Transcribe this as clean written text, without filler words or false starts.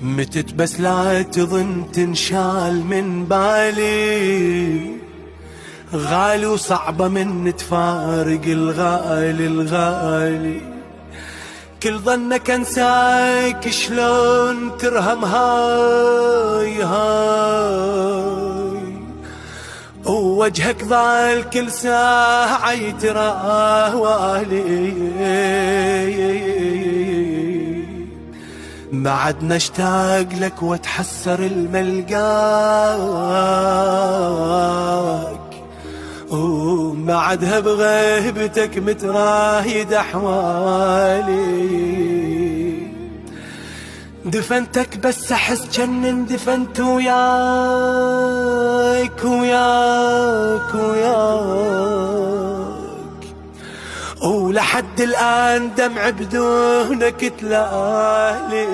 متت بس لا تظن تنشال من بالي، غالي وصعبة من تفارق الغالي الغالي. كل ظنك انساك شلون ترهم هاي هاي، ووجهك ظل كل ساعة يتراه والي. ما عدنا اشتاق لك واتحسر الملقاك، وما عدها بغيبتك متراهيد احوالي. دفنتك بس احس جن اندفنت وياك وياك وياك، ولحد الآن دمع بدونك تلالي.